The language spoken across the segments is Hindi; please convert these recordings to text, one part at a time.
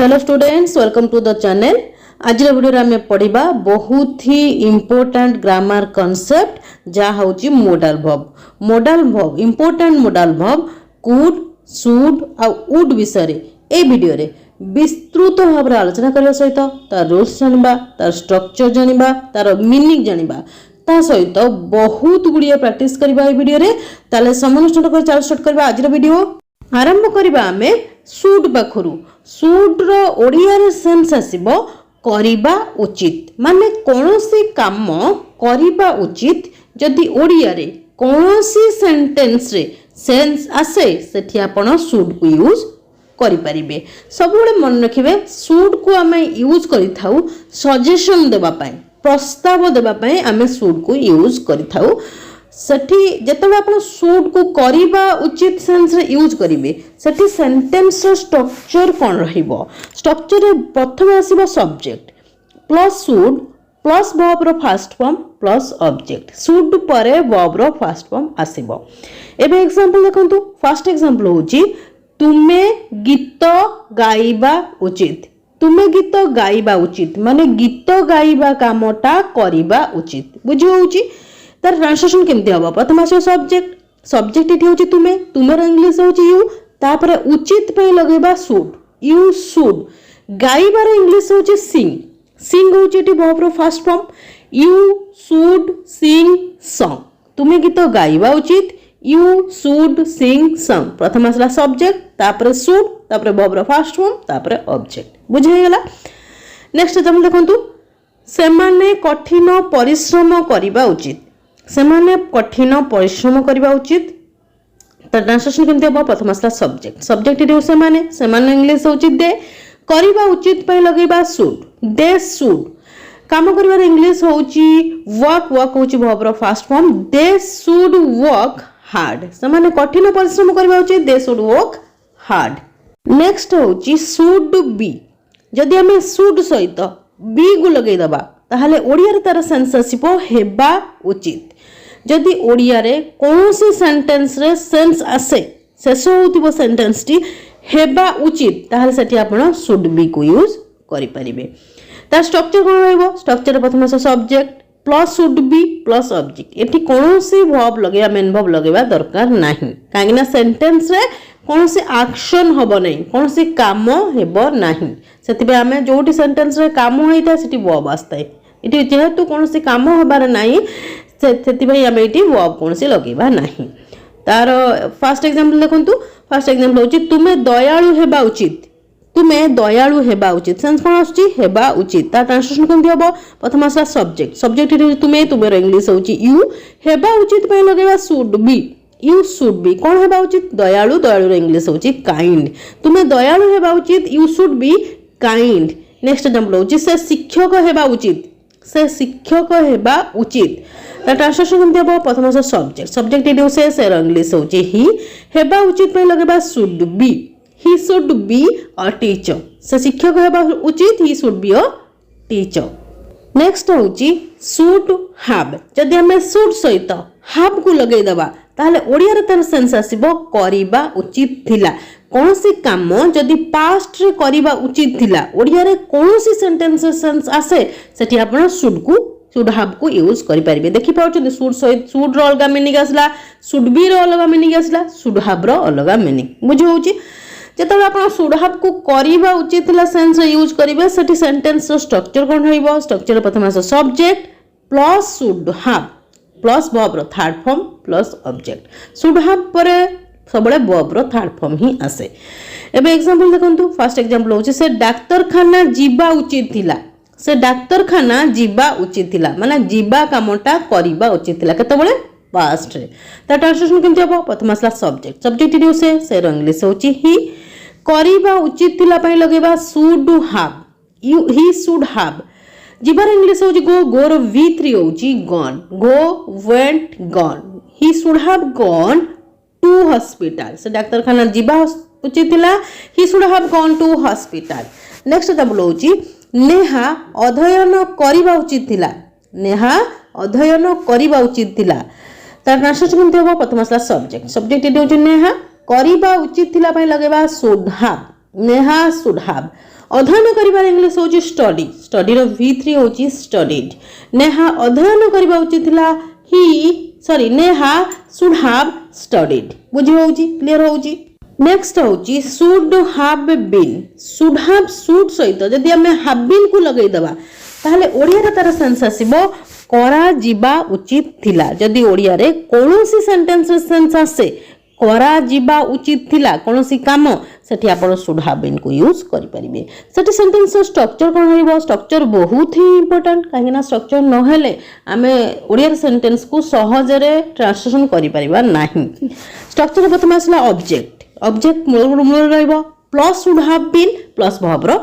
Hello students, welcome to the channel. आज वीडियो आम पढ़ा बहुत ही इम्पोर्टेंट ग्रामर कॉन्सेप्ट जहाँ हूँ modal verb. Modal verb important modal verb could should आ वुड विषय ए वीडियो रे विस्तृत भाव में आलोचना करने सहित तार रूल्स जानिबा, तार स्ट्रक्चर जानिबा, तार मीनिंग जानिबा ता सहित बहुत गुड़िया प्रैक्टिस करबा ए वीडियो रे। ताले समय नष्ट कर चल स्टार्ट करबा आज वीडियो। आरंभ करबा आमे शुड पाखरु। शुड रो ओडिया रे सेंस आसीबो करिबा उचित, माने कोनोसी काम करिबा उचित। जदि ओडिया रे कोनोसी सेंटेंस रे सेंस आसे सेठी आपण शुड को यूज करि परिबे। सब बळे मन रखिबे शुड को आमे यूज करि थाउ सजेशन देबा पई, प्रस्ताव देबा पई आमे शुड को यूज करि थाउ। सेठी जेतबे आपण शुड को करिबा उचित सेंस रे यूज करिवे सेठी सेंटेंस रो स्ट्रक्चर कोन रहिबो। स्ट्रक्चर रे प्रथम आसीबो subject plus should plus verb रो first form plus object. Should परे वर्ब रो फर्स्ट फॉर्म आसीबो। एबे एग्जांपल देखंतु। फर्स्ट एग्जांपल होची तुमे गीत गाइबा उचित। तुमे गीत गाइबा उचित माने गीत गाइबा कामटा करिबा उचित। बुझी होउची तार ट्रांसलेशन केमती हबो। प्रथम आसो सब्जेक्ट, सब्जेक्ट इठी होची तुमे, तुमेर इंग्लिश होची यू, तापर उचित पे लगेबा शुड, यू शुड। गाइबार इंग्लिश होची सिंग, सिंग होची इठी वर्ब रो first form, you should sing song. तुमे गीत गाइबा उचित, यू शुड सिंग सॉन्ग। प्रथम आसला सब्जेक्ट, तापर शुड, तापर वर्ब रो फर्स्ट फॉर्म, तापर ऑब्जेक्ट। बुझे गेला। नेक्स्ट एग्जांपल देखंतु। सेमाने कठिन परिश्रम करिबा उचित। सेमाने कठिन परिश्रम करिबा उचित। तर ट्रांसलेशन केमते हो। प्रथम आसला सब्जेक्ट, सब्जेक्ट इथे सेमाने, सेमाने इंग्लिश होची दे, करिबा उचित पे लगेबा शुड, दे शुड। काम करिबार इंग्लिश होची वर्क, वर्क होची वर्ब रो first form, they should work hard. सेमाने कठिन परिश्रम करिबा उचित, they should work hard. Next होची शुड बी। जदि हमें शुड सहित बी को लगेई दबा ताहले ओडिया रे तार सेंस आसीबो हेबा उचित। जदि ओडिया रे कोनोसी सेंटेंस रे सेंस आसे शेष होतिबो सेंटेंस टी हेबा उचित ताहले सेठी आपण शुड बी को यूज करि परिबे। तार स्ट्रक्चर कोन रहइबो। स्ट्रक्चर प्रथम आसे subject plus should be plus object. एठी कोनोसी वर्ब लगेबा, मेन वर्ब लगेबा दरकार नाही, काहेकि सेंटेंस रे कोनोसी एक्शन हबो नै, कोनोसी काम हेबो नाही। सेतिबे आमे जोटी सेंटेंस रे काम होइता सेठी वर्ब आस्ताय। इटी जेहेतु कोनोसी काम होबार नाही सेतिबे आमे इटी वर्ब कोनोसी लगेबा नाही। तार फर्स्ट एग्जांपल देखंतु। फर्स्ट एग्जांपल होची तुमे दयालु हेबा उचित। तुमे दयालु हेबा उचित सेंस कोन आछी हेबा उचित। तार ट्रांसलेशन केमति हबो। प्रथम आसा सब्जेक्ट, सब्जेक्ट इटी तुमे, तुमेर इंग्लिश होची यू, हेबा उचित पे लगेबा should be, you should be. कौन हेबा उचित दयालु, दयालु इंग्लिश होची काइंड। तुमे दयालु हेबा उचित, you should be kind. Next example होची से शिक्षक हेबा उचित, से शिक्षक हेबा उचित। ता ट्रांसलेशन केमति हबो। प्रथम आसा सब्जेक्ट, सब्जेक्ट इटी से इंग्लिश होची ही, हेबा उचित पे लगेबा should be, he should be a teacher. से शिक्षक हेबा उचित, he should be a teacher. Next होची शुड हैव। जदि हमें शुड सहित हैव को लगेई दबा ताहले ओडिया रे तार सेंस आसीबो करिबा उचित थिला। कोनोसी काम जदि पास्ट रे करिबा उचित थिला, ओडिया रे कोनोसी सेंटेंस सेंस आसे सेठी आपण शुड हैव को यूज करि परिबे। देखि पाउछन शुड सहित शुड रो अलगा मीनिंग आसला, शुड बी रो अलगा मीनिंग आसला, शुड हैव रो अलगा मीनिंग। बुझ होउची जेतबे आपण शुड हैव को करिबा उचित थिला सेंस रे यूज करिबे सेठी सेंटेंस रो स्ट्रक्चर कोन होइबो। स्ट्रक्चर प्रथम आसे subject plus should have plus verb रो third form plus object. Should have परे सबले वर्ब रो थर्ड फॉर्म ही आसे। एबे एग्जांपल देखंतु। फर्स्ट एग्जांपल होची से डाक्तरखाना जीवा उचित थिला। से डाक्तरखाना जीवा उचित थिला माने जीवा कामटा करिबा उचित थिला केतबेले पास्ट रे। ता ट्रांसलेशन केमति हबो। प्रथम आसला सब्जेक्ट, सब्जेक्ट इटी से इंग्लिश होची ही, करिबा उचित थिला पई लगेबा should have, you he should have. जीवार इंग्लिश होची गो, गोर v3 होची gone, go went gone. He should have gone to hospital. से डाक्तरखाना जीवा उचित थिला, he should have gone to hospital. Next example होची नेहा अध्ययन करिबा उचित थिला। नेहा अध्ययन करिबा उचित थिला। तार ट्रांसलेशन केमति हबो। प्रथम आसला सब्जेक्ट, सब्जेक्ट इटी होची नेहा, करिबा उचित थिला पई लगेबा should have, Neha should have अध्ययन करिबार इंग्लिश होची स्टडी स्टडी रो V3 होची स्टडीड नेहा अध्ययन करिबा उचित थिला he Neha should have studied बुझी होची क्लियर होची नेक्स्ट होची शुड हैव बीन शुड सहित जदि हमें हैव बीन को लगै दबा ताहले ओडिया रे तार सेंस आसीबो करा जिबा उचित थिला जदि ओडिया रे कोनोसी सेंटेंस रे सेंस आसे करा जिबा उचित थिला कोनोसी काम सेठी आपण शुड हैव बीन को यूज करि परिबे सेठी सेंटेंस स्ट्रक्चर कोन होइबो स्ट्रक्चर बहुत ही इंपोर्टेंट काहे ना स्ट्रक्चर न हेले हमें ओडिया सेंटेंस को सहज रे ट्रांसलेशन करि परिबा नाही स्ट्रक्चर प्रथम आसला ऑब्जेक्ट मूल रहइबो plus should have been plus verb रो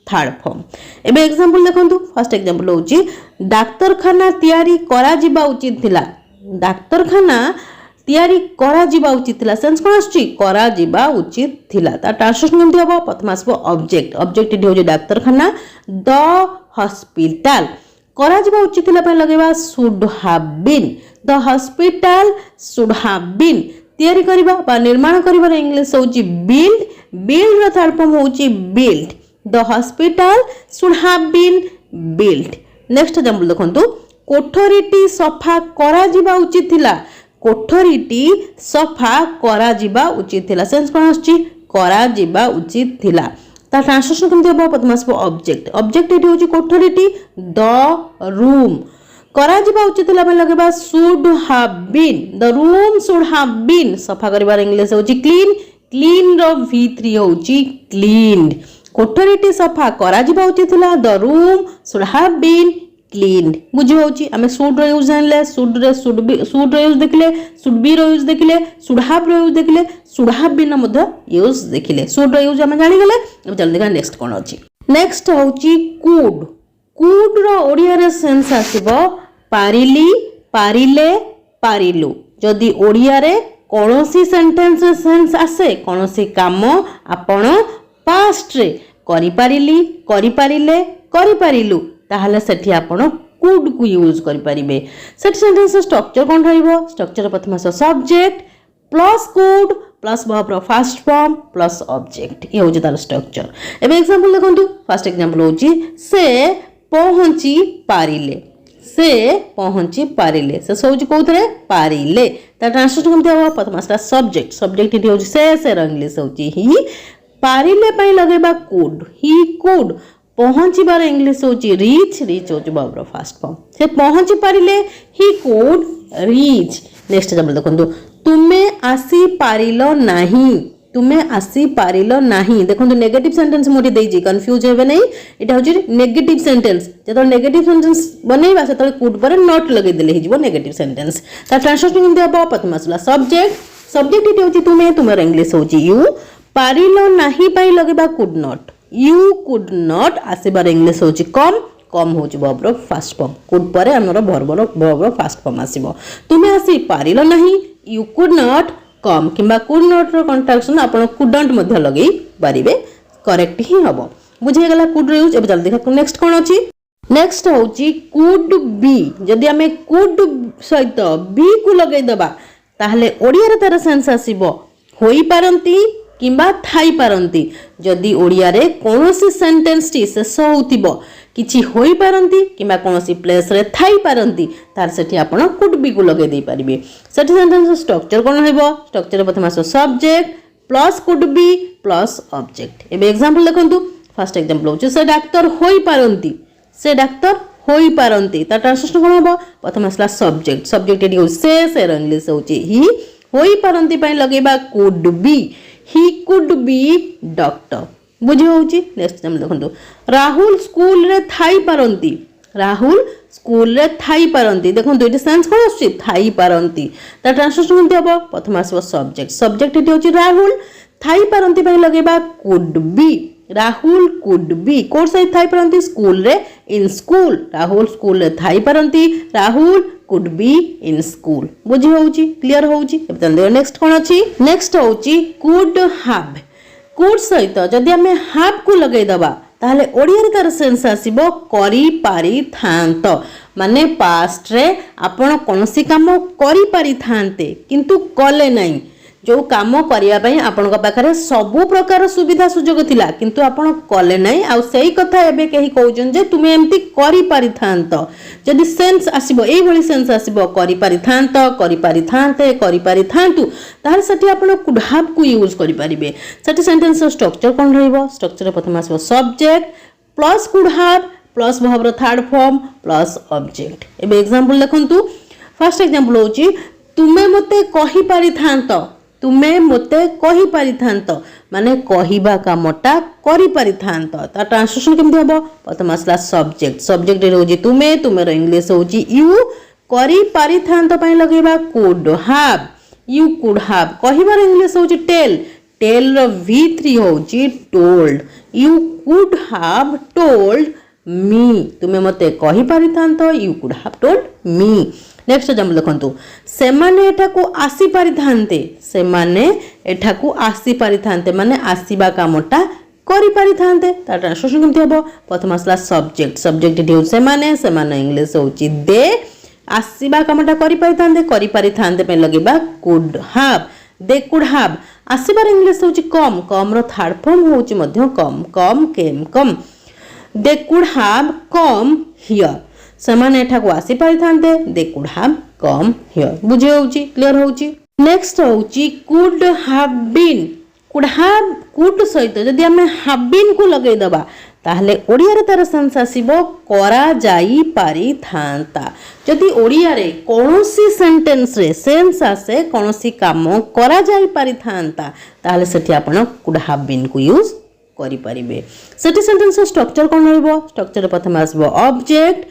थर्ड फॉर्म एबे एग्जांपल देखंतु फर्स्ट एग्जांपल होची डाक्तरखाना तयारी करा जिबा उचित थिला डाक्तरखाना तयारी करा जिबा उचित थिला सेंस कोन आछि करा जिबा उचित थिला ता ट्रांसलेशन केमति हबो प्रथम आसबो ऑब्जेक्ट इडी होची डाक्तरखाना द हॉस्पिटल करा जिबा उचित थिला पे लगेबा should have been the hospital should have been तयारी करिबा बा निर्माण करिबार इंग्लिश होची बिल्ड रो थर्ड फॉर्म होची build the hospital should have been build next example देखंतु कोठरीटी सफा करा जिबा उचित थिला कोठरीटी सफा करा जिबा उचित थिला सेंस कोन आछि करा जिबा उचित थिला ता ट्रांसलेशन केमति हबो प्रथम आसबो ऑब्जेक्ट इडी होची कोठरीटी द रूम करा जिबा उचित थिला पे लगेबा should have been the room should have been सफा करिबार इंग्लिश होची क्लीन रो V3 होची क्लीन्ड कोठरीटी सफा करा जिबा उचित थिला the room should have been cleaned बुझी होची हमें शुड रो यूज जानले शुड रो यूज देखले शुड बी रो यूज देखले शुड हैव रो यूज देखले शुड हैव बीन मध्य यूज देखले शुड रो यूज हमें जानि गेले अब चल देखा नेक्स्ट कोन अछि नेक्स्ट होची कुड रो ओडिया रे सेंस आसीबो पारिली पारिले पारिलु जदि ओडिया रे कोनोसी सेंटेंस रे सेंस आसे कोनोसी काम आपण पास्ट रे करि पारिली करि पारिले करि पारिलु ताहले सेठी आपण कुड को यूज करि परिबे सेठी सेंटेंस स्ट्रक्चर कोन रहइबो स्ट्रक्चर प्रथम subject plus could plus verb रो फर्स्ट फॉर्म प्लस ऑब्जेक्ट ये होची तार स्ट्रक्चर एबे एग्जांपल देखंतु फर्स्ट एग्जांपल होची से पहुंची पारिले से सोची कोथरे पारिले ता ट्रांसलेशन केमते हो प्रथम सब्जेक्ट इटी होची से इंग्लिश होची ही पारिले पई लगेबा कुड ही कुड पहुंचीबार इंग्लिश होची रीच होची वर्ब रो फर्स्ट फॉर्म से पहुंची पारिले he could reach next example देखंतु तुमे आसी पारिलो नाही देखंतु नेगेटिव सेंटेंस मोटी देजी कंफ्यूज हेबे नै एटा होची नेगेटिव सेंटेंस जतो नेगेटिव सेंटेंस बनेइबा सेतो कुड पर नॉट लगै देले हिजबो नेगेटिव सेंटेंस ता ट्रांसलेशन केमते हबो प्रथम आसला सब्जेक्ट इटी होची तुमेर इंग्लिश होची यू पारिलो नाही पई लगेबा could not you could not आसीबार इंग्लिश होची कम होची वर्ब रो फर्स्ट फॉर्म कुड परे हमर वर्ब रो फर्स्ट फॉर्म आसीबो तुमे आसी पारिलो नाही यू कुड नॉट कम किंबा कुड नॉट रो कंट्राक्शन आपण कुडंट मध्ये लगेई पारिबे करेक्ट ही हबो बुझे गेला कुड रो यूज एबे जल्दी देखा नेक्स्ट कोन अछि नेक्स्ट होची कुड बी जदि हमें कुड सहित बी को लगेई दबा ताहले ओडिया रे तार सेंस आसीबो होई पारंती किंबा थाई पारंती जदि ओडिया रे कोनोसी सेंटेंस टी शेष होतिबो किछि होई पारंती किंबा कोनोसी प्लेस रे थाई पारंती तार सेठी आपण कुड बी को लगे दे परिबे सेठी सेंटेंस स्ट्रक्चर कोन हेबो स्ट्रक्चर प्रथम आसो subject plus could be plus object एबे एग्जांपल देखंतु फर्स्ट एग्जांपल होचे से डाक्टर होई पारंती ता ट्रांसलेशन कोन हेबो प्रथम आसला सब्जेक्ट एडी हो से इंग्लिश होची ही होई पारंती पई लगेबा could be he could be doctor बुझी होची नेक्स्ट एग्जांपल देखंतु राहुल स्कूल रे थाई पारंती देखंतु एटी सेंस कोन आछि थाई पारंती ता ट्रांसलेशन केमते हबो प्रथम आसबो सब्जेक्ट एटी होची राहुल थाई पारंती पई लगेबा could be Rahul could be कोड सहित थाई पारंती स्कूल रे इन स्कूल राहुल स्कूल रे थाई पारंती Rahul could be in school बुझी होची क्लियर होची अब चल नेक्स्ट कोन अछि नेक्स्ट होची कुड हैव कुड सहित जदि हमें हैव को लगै दबा ताहले ओडिया रे तार सेंस आसीबो करि पारि थांत माने पास्ट रे आपण कोनोसी काम करि पारि थांते किंतु कले नै जो काम करिया पई आपन पाखरे सबु प्रकार सुविधा सुजोग थिला किंतु आपन कले नै आ सेही कथा एबे केही कहउजन जे तुमे एम्ति करि पारिथांत जदि सेंस आसीबो एई भली सेंस आसीबो करि पारिथांत करि पारिथांते करि पारिथांतु तार सठी आपन कुड हैव को यूज करि परिबे सठी सेंटेंस स्ट्रक्चर कोन रहइबो स्ट्रक्चर प्रथम आसीबो subject plus could have plus verb रो थर्ड फॉर्म प्लस ऑब्जेक्ट एबे एग्जांपल देखंतु फर्स्ट एग्जांपल होची तुमे मते कहि पारिथांत तुमे मते कहि पारिथांत माने कहिबा कामटा करि पारिथांत ता ट्रांसलेशन केमथि हबो प्रथम आसला सब्जेक्ट सब्जेक्ट रे होची तुमे तुमेर इंग्लिश होची यू करि पारिथांत पय लगेबा could have you could have कहिबार इंग्लिश होची टेल टेल रो v3 होची told you could have told me तुमे मते कहि पारिथांत you could have told me next example देखंतु सेमाने एठाकू आसी पारिथांते सेमाने एठाकू आसी पारिथांते माने आसीबा कामटा करि पारिथांते ता ट्रांसलेशन केमथि हबो प्रथम आसला सब्जेक्ट सब्जेक्ट इट सेमाने सेमाने इंग्लिश होची दे आसीबा कामटा करि पारिथांते पे लगेबा could have they could have आसीबार इंग्लिश होची कम कम रो थर्ड फॉर्म होची मध्य come come came come they could have come here सेमाने एठाकू आसी पारिथांते they could have come here बुझे होची क्लियर होची नेक्स्ट होची कुड हैव बीन कुड सहित जदि हमें हैव बीन को लगै दबा ताहले ओडिया रे तार सेंस आसीबो करा जाई पारिथांता जदि ओडिया रे कोनोसी सेंटेंस रे सेंस आसे कोनोसी काम करा जाई पारिथांता ताहले सेठी आपण कुड हैव बीन को यूज करि परिबे सेठी सेंटेंस स्ट्रक्चर कोन रहबो स्ट्रक्चर प्रथम आसीबो object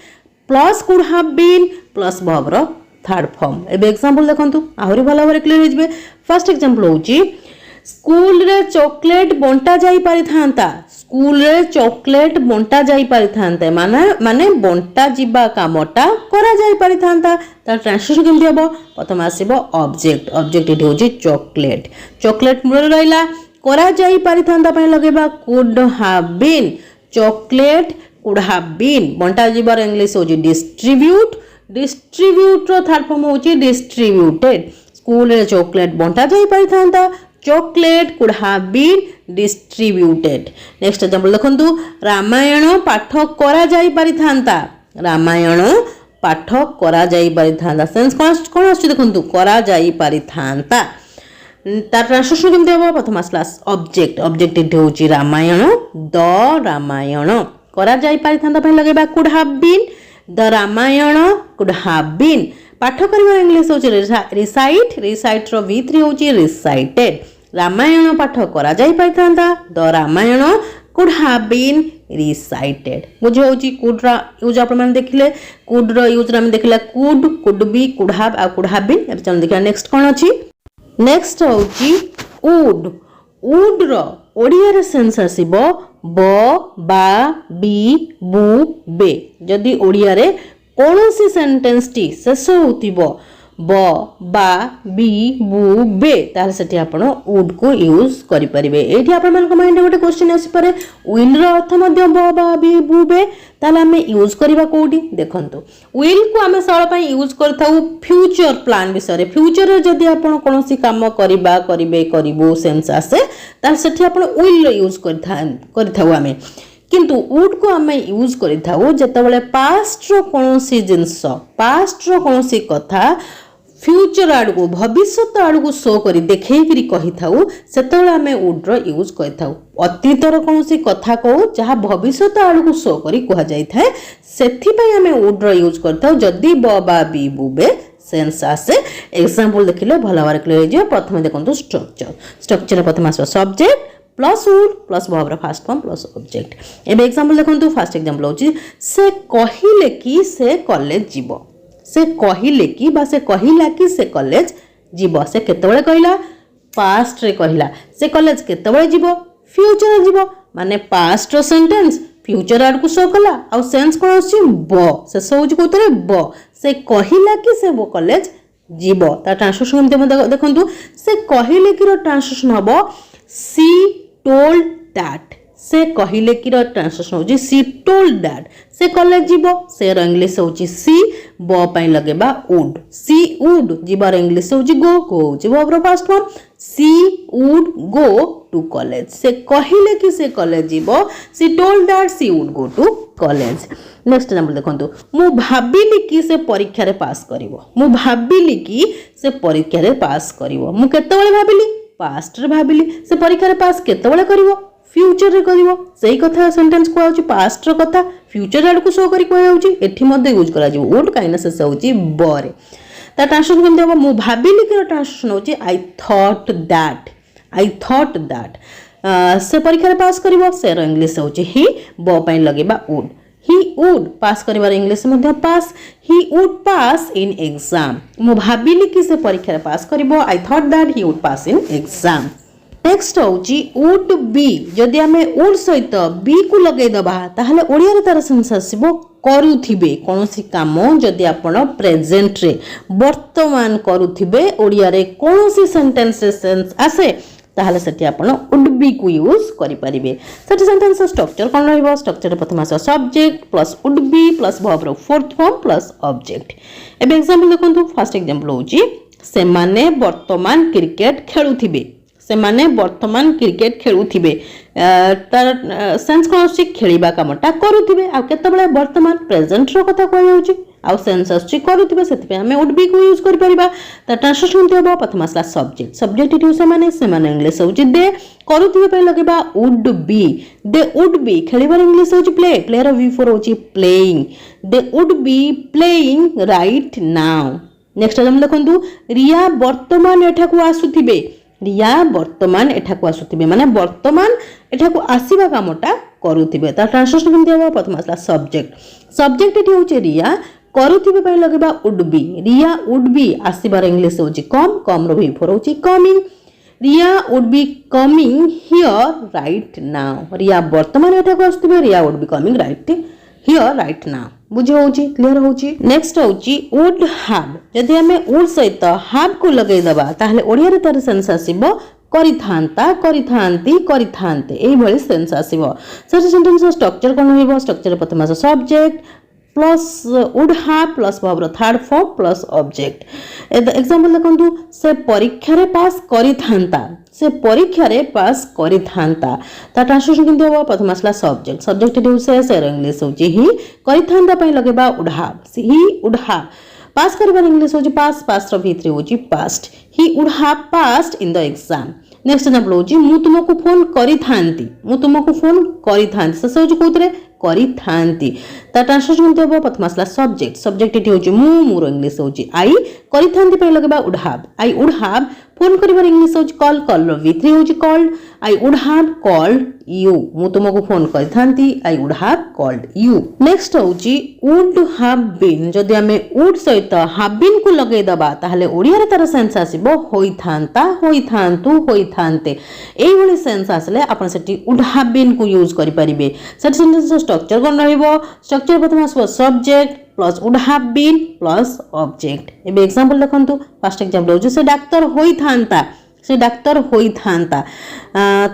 plus could have been plus verb रो थर्ड फॉर्म एबे एग्जांपल देखंतु आहुरी भला भाबरे क्लियर हो जबे फर्स्ट एग्जांपल होची स्कूल रे चॉकलेट बंटा जाई पारिथांता स्कूल रे चॉकलेट बंटा जाई पारिथांता माने बंटा जिबा कामटा करा जाई पारिथांता ता ट्रांसलेशन केमथि हबो प्रथम आसीबो ऑब्जेक्ट ऑब्जेक्ट इट होची चॉकलेट चॉकलेट मूल रहला करा जाई पारिथांता पय लगेबा could have been chocolate could have been बंटा जिबार इंग्लिश होची डिस्ट्रीब्यूट डिस्ट्रीब्यूट रो थर्ड फॉर्म होची डिस्ट्रीब्यूटेड स्कूल रे चॉकलेट बंटा जाई पारिथांता chocolate could have been distributed next example देखंतु रामायण पाठ करा जाई पारिथांता रामायण पाठ करा जाई पारिथांता सेंस कोन आछी देखंतु करा जाई पारिथांता ता ट्रांसलेशन केमते हबो प्रथम आसला ऑब्जेक्ट ऑब्जेक्ट इट होची रामायण द रामायण करा जाई पारिथांता पय लगेबा could have been the Ramayana could have been पाठ करिवार इंग्लिश होची रिसाइट रिसाइट रो v3 होची रिसाइटेड रामायण पाठ करा जाई पारिथांता the Ramayana could have been recited बुझे होची कुड रा यूज आपण माने देखिले कुड रो यूज रा हम देखिला कुड बी कुड हैव आ कुड हैव बीन अब चल देखिया नेक्स्ट कोन अछि नेक्स्ट होची वुड वुड रो ओडिया रे सेंस आसीबो ब बा बी बु बे जदि ओडिया रे कोनोसी सेंटेंस टी शेष होतिबो ब बा बी बु बे तार सेठी आपण वुड को यूज करि परिबे एठी आपण मन को माइंड गोटे क्वेश्चन आसी पारे विल रो अर्थ मध्य ब बा बी बु बे ताले हमें यूज करबा कोडी देखंतु विल को हमें सरळ पई यूज करथाउ फ्यूचर प्लान विषय रे फ्यूचर रे जदि आपण कोनोसी काम करबा करिबे करिवो सेंस आसे तार सेठी आपण विल रो यूज करथाउ हमें किंतु वुड को हमें यूज करथाउ जेतबेले पास्ट रो कोनोसी जिंस पास्ट रो कोनोसी कथा फ्यूचर आड़को भविष्य आड़को शो करी देखैकरी कहि थाउ सेतबेले हमें वुड रो यूज करथाउ अतीतर कोनोसी कथा को जहा भविष्य आड़को शो करी कहा जाय थाए सेथि पय हमें वुड रो यूज करथाउ जदी ब बा बी बु बे सेंस आसे एग्जांपल देखिले भला भाबरे क्लियर हो जे प्रथम देखंतु स्ट्रक्चर स्ट्रक्चर प्रथम आसो subject plus would plus verb first form plus object एबे एग्जांपल देखंतु फर्स्ट एग्जांपल होची से कहिले कि से कॉलेज जीवो से कहिले कि बा से कहिला कि से कॉलेज जीवो से केतबेले कहिला पास्ट रे कहिला से कॉलेज केतबेले जीवो फ्यूचर रे जीवो माने पास्ट रो सेंटेंस फ्यूचर आड़ को शो कला आ सेंस कोन अछि ब से सोज कोतरे ब से कहिला कि से वो कॉलेज जीवो ता ट्रांसलेशन देखंतु से कहिले कि रो ट्रांसलेशन हबो सी told that से कहिले कि रो ट्रांसलेशन होची she told that से कॉलेज जीवो से रो इंग्लिश होची सी ब पई लगेबा would she would जीवार इंग्लिश होची go go होची वर्ब रो first form she would go to college से कहले कि से कॉलेज जीवो she told that she would go to college next example देखंतु मु भाबिली कि से परीक्षा रे पास करिवो मु भाबिली कि से परीक्षा रे पास करिवो मु केतेबेले भाबिली पास्ट रे भाबिली से परीक्षा रे पास केतेबेले करिवो फ्यूचर रे करिवो सेही कथा सेंटेंस को आउची पास्ट रो कथा फ्यूचर आड़ को शो करी को आउची एठी मध्ये यूज करा जिवो वुड काइना से होची बरे ता ट्रांसलेशन केमते हो मु भाबिली कि ट्रांसलेशन होची आई थॉट दैट से परीक्षा रे पास करिवो से रो इंग्लिश होची ही ब पई लगेबा वुड ही वुड पास करिवार इंग्लिश मध्ये pass he would pass in exam मु भाबिली कि से परीक्षा रे पास करिवो I thought that he would pass in exam next होची वुड बी जदि आमे वुड सहित बी को लगेई दबा ताहले ओडिया रे तार सेंस आसीबो करूथिबे कोनोसी काम जदि आपण प्रेजेंट रे वर्तमान करूथिबे ओडिया रे कोनोसी सेंटेंस रे सेंस आसे ताहले सेठी आपण वुड बी को यूज करि परिबे सेठी सेंटेंस स्ट्रक्चर कोन रहइबो स्ट्रक्चर प्रथम आस subject plus would be plus verb रो फोर्थ फॉर्म प्लस ऑब्जेक्ट एबे एग्जांपल देखंतु फर्स्ट एग्जांपल होची सेमाने वर्तमान क्रिकेट खेलुथिबे सेमाने वर्तमान क्रिकेट खेलुथिबे तार सेंस कोन अछि खेलिबा कामटा करूथिबे आ केतेबेले वर्तमान प्रेजेंट रो कथा कोइ होउची आ सेंस अछि करूथिबे सेति पे हमें वुड बी को यूज करि परिबा त ट्रांसलेशन होबो प्रथम आसला सब्जेक्ट इटु सेमाने इंग्लिश होउची दे करूथिबे पे लगेबा would be they would be खेलिबार इंग्लिश होउची प्ले रो वी फॉर होउची playing they would be playing right now next हम देखंतु रिया वर्तमान एठा को आसुथिबे रिया वर्तमान एठा को आसुथिबे माने वर्तमान एठा को आसीबा कामटा करूथिबे ता ट्रांसलेशन केमते हो प्रथम आसला सब्जेक्ट एठी होचे रिया करूथिबे पय लगेबा would be Riya would be आसीबार इंग्लिश होची कम रो भी फोर होची coming Riya would be coming here right now Riya वर्तमान एठा को आसुथिबे Riya would be coming here right now बुझे होची क्लियर होची नेक्स्ट होची वुड हैव जदि हमें वुड सहित हैव को लगेई दबा ताहले ओडिया रे तार सेंस आसीबो करिथांता करिथांती करिथांते एई भली सेंस आसीबो सेट सेंटेंस स्ट्रक्चर कोन होइबो स्ट्रक्चर प्रथम आस subject plus would have plus verb रो third form plus object example देखंतु से परीक्षा रे पास करिथांता से परीक्षा रे पास करिथांता ता ट्रांसलेशन केमते हो प्रथम आसला सब्जेक्ट इट से इंग्लिश होची ही करिथांता पय लगेबा वुड हैव पास करिबार इंग्लिश होची पास रो भीतरे होची past he would have passed in the exam next example होची मु तुमको फोन करिथांती से होची कोतरे करिथांती ता ट्रांसलेशन केमते हो प्रथम आसला सब्जेक्ट इट होची मु रो इंग्लिश होची आई करिथांती पय लगेबा वुड हैव फोन करिबार इंग्लिश होची कॉल रो v3 होची called I would have called you मु तुमको फोन करिथांती I would have called you next होची वुड हैव बीन जदि हमें वुड सहित हैव बीन को लगेई दबा ताहले ओडिया रे तार सेंस आसीबो होइथांता होइथांतु होइथांते एई भली सेंस आसले आपण सेठी वुड हैव बीन को यूज करि परिबे सेठी सेंटेंस स्ट्रक्चर कोन रहइबो स्ट्रक्चर प्रथम आसबो subject plus would have been plus object एबे एग्जांपल देखंतु फर्स्ट एग्जांपल होची से डाक्टर होइथांता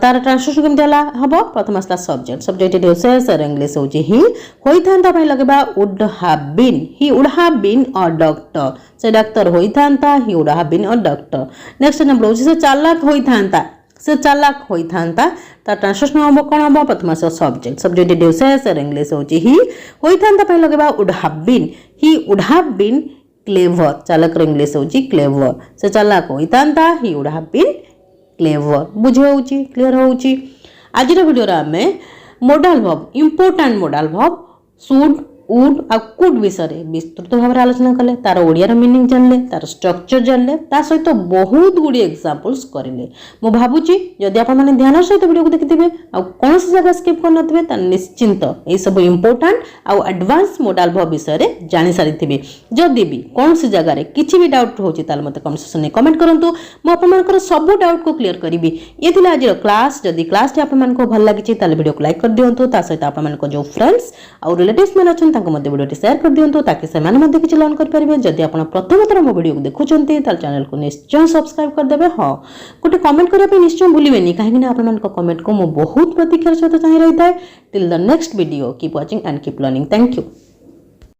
तार ट्रांसलेशन केमते हला हबो प्रथम आसला सब्जेक्ट इट से इंग्लिश होची ही होइथांता पय लगेबा would have been a doctor से डाक्टर होइथांता he would have been a doctor next example होची से चालाक होइथांता ता ट्रांसलेशन हम कोन हम प्रथम आस सब्जेक्ट इट से इंग्लिश होची ही होइथांता पय लगेबा वुड हैव बीन क्लेवर चालाक रो इंग्लिश होची क्लेवर से चालाक होइथांता he would have been clever बुझे होची क्लियर होची आज वीडियो रे हमें modal verb important modal verb should would आ कुड विषय विस्तृत भाव आलोचना कले तार ओडिया मीनिंग जानले तार स्ट्रक्चर जानले ता सहित बहुत गुडी एग्जांपल्स करिले मो भाबुची जदि आपण माने ध्यान सहित वीडियो को देखिथिबे आ कोन से जगह स्किप कर नथिबे ता निश्चिंत ए सब इंपोर्टेंट आ एडवांस मॉडल वर्ब विषय रे जानि सारिथिबे जदि भी कोन से जगह रे किछि भी डाउट होची ताल मते कमेंट सेक्शन में कमेंट करंतु मो आपण मानकर सब डाउट को क्लियर करिबी ये थिला आज क्लास जदि क्लास टी आपण मानको भल लागिछि ताले वीडियो को लाइक कर दियंतु ता सहित आपण मानको जो फ्रेंड्स और रिलेटिव्स मन अछन ताको मते वीडियो शेयर कर दियंतु ताकि से माने मते किछि लर्न कर परिबे जदि आपण प्रथम थर मो वीडियो को देखुचंती ताल चैनल को निश्चय सब्सक्राइब कर देबे हां गोटे कमेंट करिया पे निश्चय भूलिबेनी काहे कि आपण मानको कमेंट को मो बहुत प्रतीक्षा सहित चाहि रहिता है till the next video keep watching and keep learning thank you.